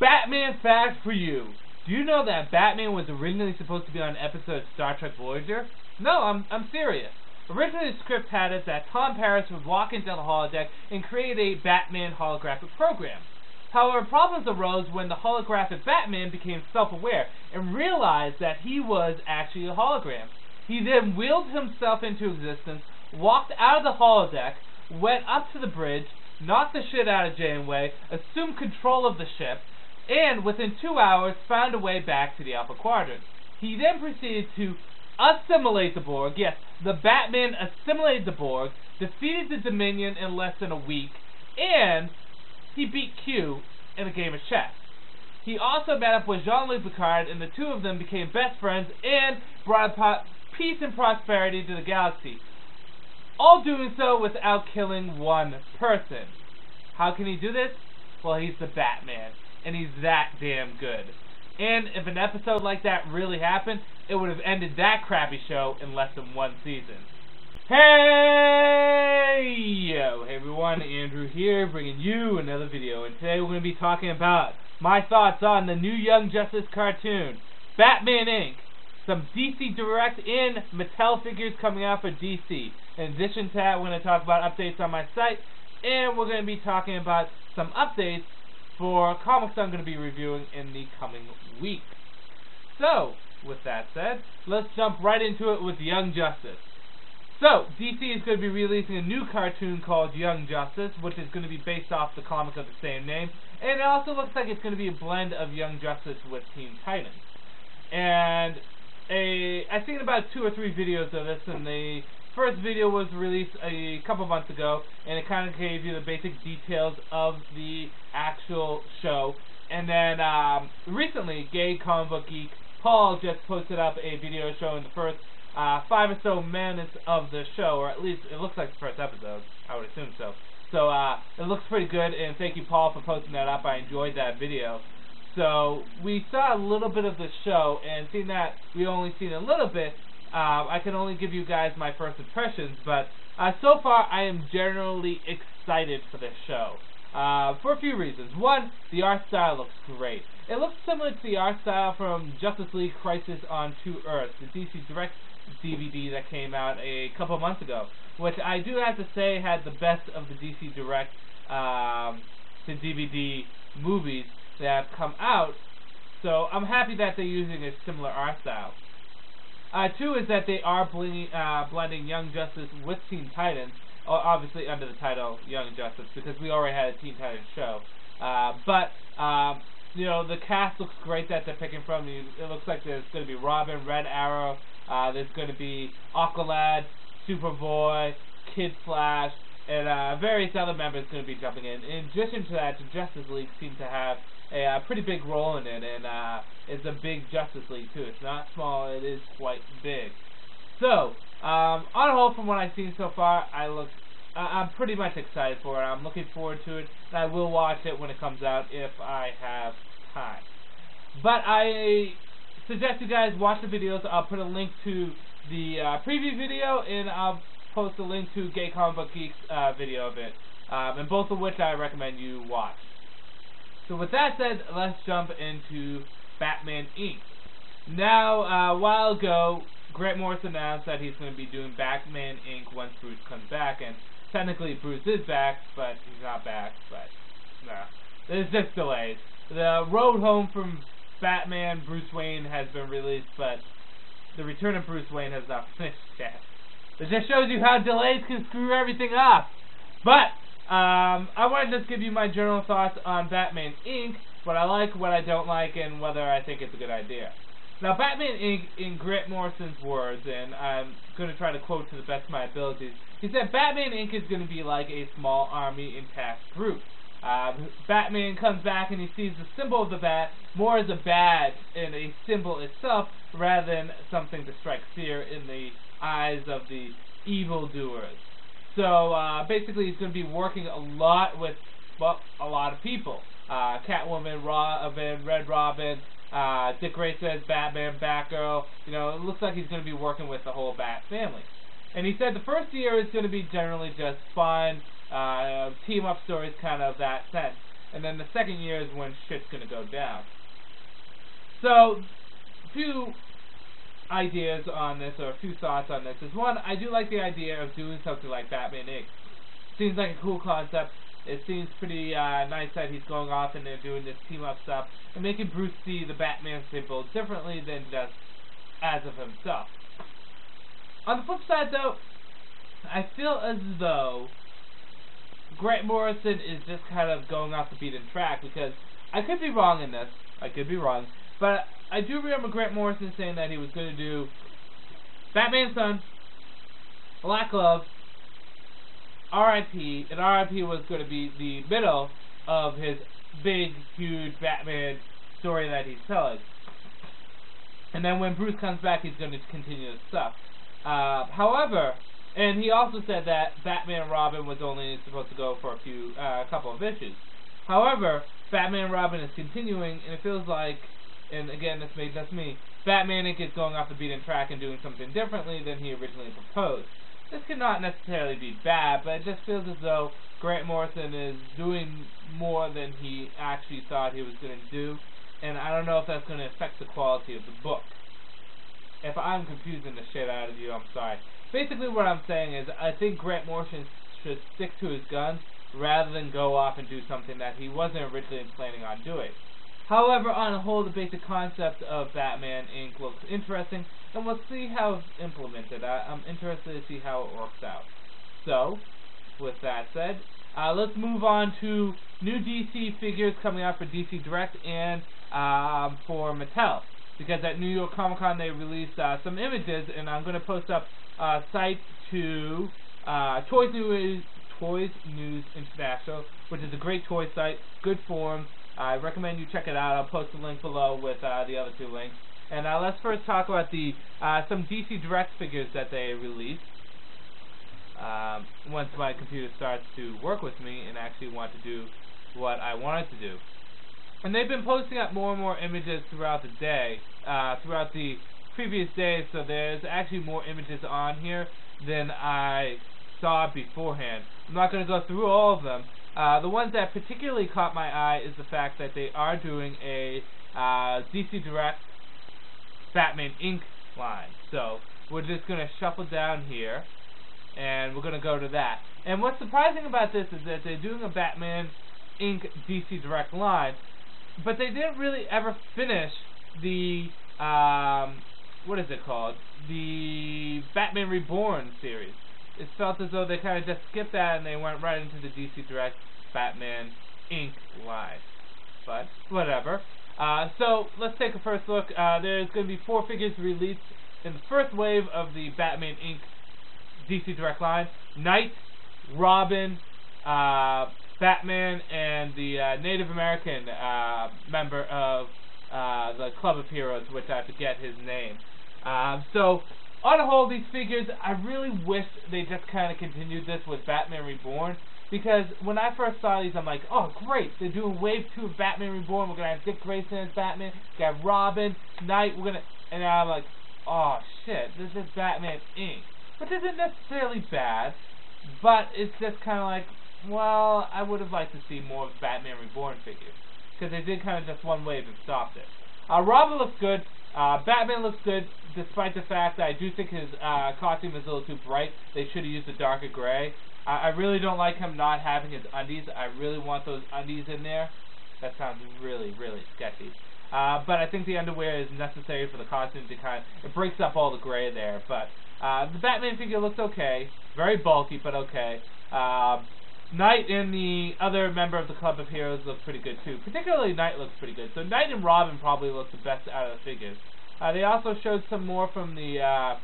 Batman fact for you. Do you know that Batman was originally supposed to be on an episode of Star Trek Voyager? No, I'm serious. Originally, the script had it that Tom Paris would walk into the holodeck and create a Batman holographic program. However, problems arose when the holographic Batman became self-aware and realized that he was actually a hologram. He then willed himself into existence, walked out of the holodeck, went up to the bridge, knocked the shit out of Janeway, assumed control of the ship, and within 2 hours found a way back to the Alpha Quadrant. He then proceeded to assimilate the Borg. Yes, the Batman assimilated the Borg, defeated the Dominion in less than a week, and he beat Q in a game of chess. He also met up with Jean-Luc Picard, and the two of them became best friends and brought peace and prosperity to the galaxy. All doing so without killing one person. How can he do this? Well, he's the Batman, and he's that damn good. And if an episode like that really happened, it would have ended that crappy show in less than one season. Hey everyone, Andrew here, bringing you another video, and today we're going to be talking about my thoughts on the new Young Justice cartoon, Batman Inc., some DC Direct and Mattel figures coming out for DC. In addition to that, we're going to talk about updates on my site, and we're going to be talking about some updates for comics I'm going to be reviewing in the coming weeks. So, with that said, let's jump right into it with Young Justice. So, DC is going to be releasing a new cartoon called Young Justice, which is going to be based off the comic of the same name, and it also looks like it's going to be a blend of Young Justice with Teen Titans. And I've seen about 2 or 3 videos of this, and the first video was released a couple months ago, and it kind of gave you the basic details of the actual show. And then recently, Gay Comic Book Geek Paul just posted up a video showing the first 5 or so minutes of the show, or at least it looks like the first episode. I would assume so. So it looks pretty good, and thank you, Paul, for posting that up. I enjoyed that video. So we saw a little bit of the show, and seeing that we only seen a little bit, I can only give you guys my first impressions, but so far I am generally excited for this show. For a few reasons. One, the art style looks great. It looks similar to the art style from Justice League Crisis on Two Earths, the DC Direct DVD that came out a couple months ago, which I do have to say had the best of the DC Direct to DVD movies that have come out. So I'm happy that they're using a similar art style. 2 is that they are blending Young Justice with Teen Titans, obviously under the title Young Justice, because we already had a Teen Titans show. You know, the cast looks great that they're picking from. It looks like there's going to be Robin, Red Arrow, there's going to be Aqualad, Superboy, Kid Flash, and various other members going to be jumping in. In addition to that, the Justice League seems to have a pretty big role in it, and it's a big Justice League too. It's not small, it is quite big. So, on the whole, from what I've seen so far, I'm pretty much excited for it. I'm looking forward to it, and I will watch it when it comes out if I have time. But I suggest you guys watch the videos. I'll put a link to the preview video, and I'll post a link to Gay Comic Book Geek's video of it, and both of which I recommend you watch. So with that said, let's jump into Batman Inc. Now, a while ago, Grant Morrison announced that he's going to be doing Batman Inc. once Bruce comes back, and technically Bruce is back, but he's not back, but no. There's just delays. The road home from Batman Bruce Wayne has been released, but the return of Bruce Wayne has not finished yet. It just shows you how delays can screw everything up. But I want to just give you my general thoughts on Batman Inc., what I like, what I don't like, and whether I think it's a good idea. Now, Batman Inc., in Grant Morrison's words, and I'm going to try to quote to the best of my abilities, he said, Batman Inc. is going to be like a small army intact group. Batman comes back and he sees the symbol of the bat more as a badge and a symbol itself rather than something to strike fear in the eyes of the evildoers. So basically he's going to be working a lot with, well, a lot of people. Catwoman, Robin, Red Robin, Dick Grayson as Batman, Batgirl. You know, it looks like he's going to be working with the whole Bat family. And he said the first year is going to be generally just fun, team-up stories, kind of that sense. and then the second year is when shit's gonna go down. So, a few ideas on this, or a few thoughts on this, is one, I do like the idea of doing something like Batman Inc. Seems like a cool concept. It seems pretty nice that he's going off and they're doing this team-up stuff, and making Bruce see the Batman symbol differently than just as of himself. On the flip side, though, I feel as though Grant Morrison is just kind of going off the beaten track, because I could be wrong in this. I could be wrong. But I do remember Grant Morrison saying that he was going to do Batman Son, Black Glove, R.I.P., and R.I.P. was going to be the middle of his big, huge Batman story that he's telling. And then when Bruce comes back, he's going to continue his stuff. However, and he also said that Batman and Robin was only supposed to go for a couple of issues. However, Batman and Robin is continuing, and it feels like, and again, this may just me, Batman Inc. is going off the beaten track and doing something differently than he originally proposed. This could not necessarily be bad, but it just feels as though Grant Morrison is doing more than he actually thought he was going to do, and I don't know if that's going to affect the quality of the book. If I'm confusing the shit out of you, I'm sorry. Basically what I'm saying is, I think Grant Morrison should stick to his guns rather than go off and do something that he wasn't originally planning on doing. However, on the whole, the basic concept of Batman Inc. looks interesting, and we'll see how it's implemented. I'm interested to see how it works out. So, with that said, let's move on to new DC figures coming out for DC Direct and for Mattel. Because at New York Comic Con they released some images, and I'm going to post up a site to Toys News International, which is a great toy site, good forums. I recommend you check it out. I'll post a link below with the other two links. And let's first talk about the some DC Direct figures that they released. Once my computer starts to work with me and actually want to do what I want it to do. And they've been posting up more and more images throughout the day, throughout the previous days, so there's actually more images on here than I saw beforehand. I'm not going to go through all of them. The ones that particularly caught my eye is the fact that they are doing a DC Direct Batman Inc. line. So we're just going to shuffle down here, and we're going to go to that. And what's surprising about this is that they're doing a Batman Inc. DC Direct line, but they didn't really ever finish the, what is it called? The Batman Reborn series. It felt as though they kind of just skipped that and they went right into the DC Direct Batman Inc. line. But, whatever. So, let's take a first look. There's going to be 4 figures released in the first wave of the Batman Inc. DC Direct line. Knight, Robin, Batman, and the Native American member of the Club of Heroes, which I forget his name. So, on the whole, these figures, I really wish they just kind of continued this with Batman Reborn, because when I first saw these, I'm like, oh, great, they're doing Wave 2 of Batman Reborn, we're going to have Dick Grayson as Batman, we have Robin, Knight, and I'm like, oh, shit, this is Batman Inc., which isn't necessarily bad, but it's just kind of like, well, I would have liked to see more of Batman Reborn figures, because they did kind of just one wave and stopped it. Robin looks good. Batman looks good, despite the fact that I do think his costume is a little too bright. They should have used a darker gray. I really don't like him not having his undies. I really want those undies in there. That sounds really, really sketchy. But I think the underwear is necessary for the costume to kind of, it breaks up all the gray there. But the Batman figure looks okay. Very bulky, but okay. Knight and the other member of the Club of Heroes look pretty good too. Particularly Knight looks pretty good. So Knight and Robin probably look the best out of the figures. They also showed some more from the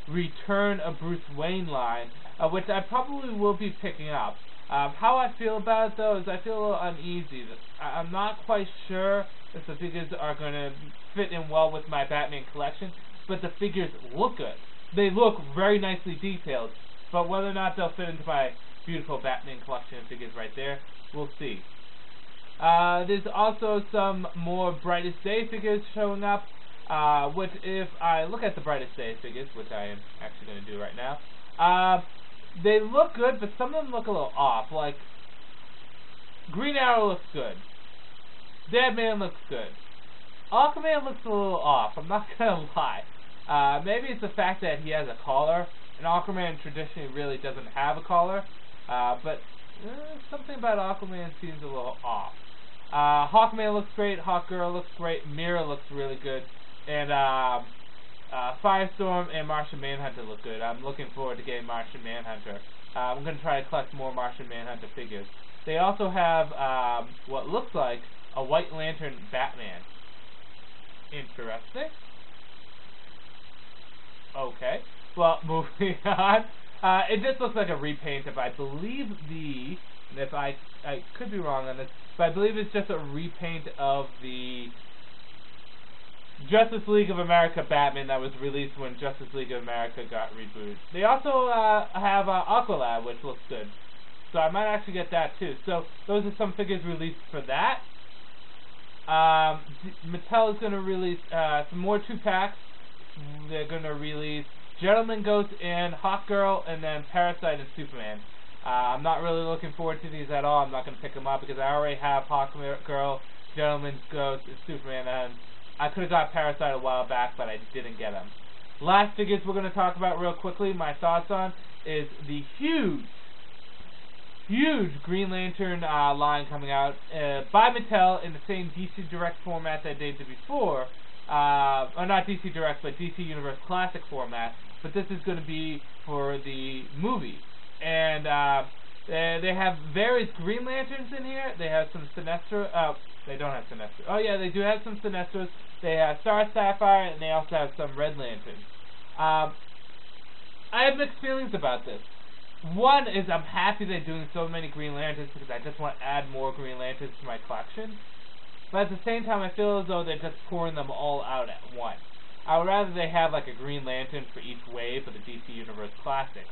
Return of Bruce Wayne line, which I probably will be picking up. How I feel about it though is I feel a little uneasy. I'm not quite sure if the figures are going to fit in well with my Batman collection, but the figures look good. They look very nicely detailed, but whether or not they'll fit into my beautiful Batman collection of figures right there, we'll see. There's also some more Brightest Day figures showing up, which if I look at the Brightest Day figures, which I am actually going to do right now, they look good, but some of them look a little off. Like, Green Arrow looks good. Deadman looks good. Aquaman looks a little off, I'm not gonna lie. Maybe it's the fact that he has a collar, and Aquaman traditionally really doesn't have a collar, but something about Aquaman seems a little off. Hawkman looks great, Hawkgirl looks great, Mira looks really good, and Firestorm and Martian Manhunter look good. I'm looking forward to getting Martian Manhunter. I'm going to try to collect more Martian Manhunter figures. They also have what looks like a White Lantern Batman. Interesting. Okay. Well, moving on. It just looks like a repaint of, I believe, and if I could be wrong on this, but I believe it's just a repaint of the Justice League of America Batman that was released when Justice League of America got rebooted. They also have Aqualad, which looks good. So I might actually get that too. So those are some figures released for that. Mattel is going to release some more 2-packs. They're going to release Gentleman Ghost and Hawkgirl, and then Parasite and Superman. I'm not really looking forward to these at all. I'm not going to pick them up because I already have Hawkgirl, Gentleman Ghost, and Superman, and I could have got Parasite a while back, but I didn't get them. Last figures we're going to talk about real quickly, my thoughts on, is the huge Green Lantern line coming out by Mattel in the same DC Direct format that they did before. Or not DC Direct, but DC Universe Classic format. But this is going to be for the movie. And they have various Green Lanterns in here. They have some Sinestro. They don't have Sinestro. Oh, yeah, they do have some Sinestros. They have Star Sapphire, and they also have some Red Lanterns. I have mixed feelings about this. One is I'm happy they're doing so many Green Lanterns because I just want to add more Green Lanterns to my collection. But at the same time, I feel as though they're just pouring them all out at once. I would rather they have like a Green Lantern for each wave of the DC Universe Classics.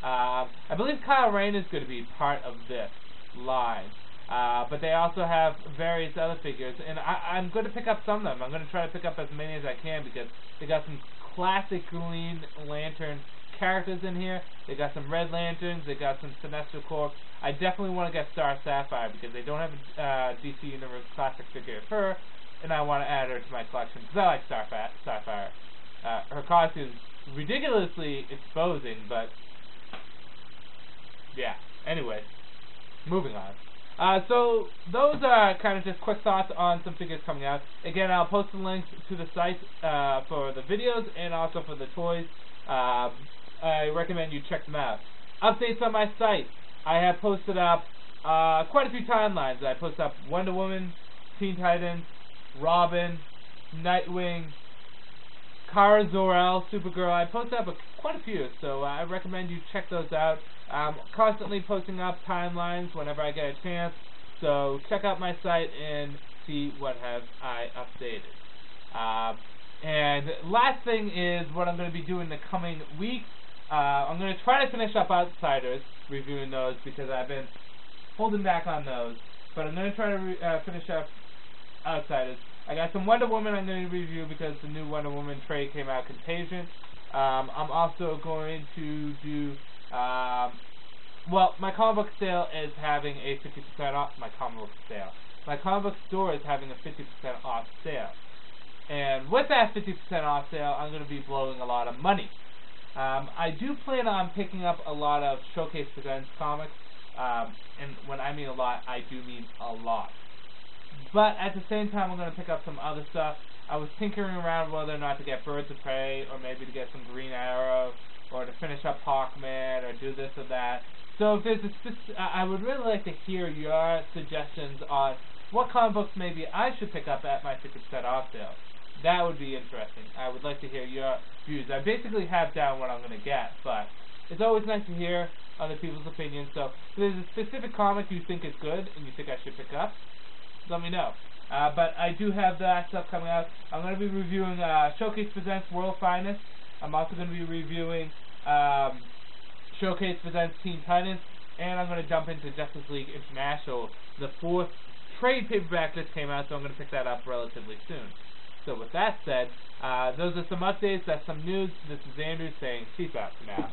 I believe Kyle Rayner is going to be part of this line. But they also have various other figures, and I'm going to pick up some of them. I'm going to try to pick up as many as I can because they got some classic Green Lantern characters in here. They got some Red Lanterns. They got some Sinestro Corps. I definitely want to get Star Sapphire because they don't have a DC Universe Classic figure of her, and I want to add her to my collection because I like Sapphire. Her costume's ridiculously exposing, but yeah. Anyway, moving on. So those are kind of just quick thoughts on some figures coming out. Again, I'll post the links to the site for the videos and also for the toys. I recommend you check them out. Updates on my site. I have posted up quite a few timelines. I posted up Wonder Woman, Teen Titans, Robin, Nightwing, Kara Zor-El, Supergirl. I posted up quite a few, so I recommend you check those out. I'm constantly posting up timelines whenever I get a chance, so check out my site and see what have I updated. And last thing is what I'm going to be doing the coming week. I'm going to try to finish up Outsiders, reviewing those, because I've been holding back on those. But I'm going to try to finish up Outsiders. I got some Wonder Woman I'm going to review because the new Wonder Woman trade came out, Contagion. I'm also going to do... well, my comic book sale is having a 50% off. My comic book store is having a 50% off sale. And with that 50% off sale, I'm going to be blowing a lot of money. I do plan on picking up a lot of Showcase Presents comics, and when I mean a lot, I do mean a lot. But at the same time, I'm going to pick up some other stuff. I was tinkering around whether or not to get Birds of Prey, or maybe to get some Green Arrow, or to finish up Hawkman, or do this or that. So if there's I would really like to hear your suggestions on what comic books maybe I should pick up at my 50% off sale. That would be interesting. I would like to hear your views. I basically have down what I'm going to get, but it's always nice to hear other people's opinions. So if there's a specific comic you think is good and you think I should pick up, let me know. But I do have that stuff coming out. I'm going to be reviewing Showcase Presents World Finest. I'm also going to be reviewing Showcase Presents Teen Titans, and I'm going to jump into Justice League International. The 4th trade paperback just came out, so I'm going to pick that up relatively soon. So with that said, those are some updates, that's some news. This is Andrew saying peace out for now.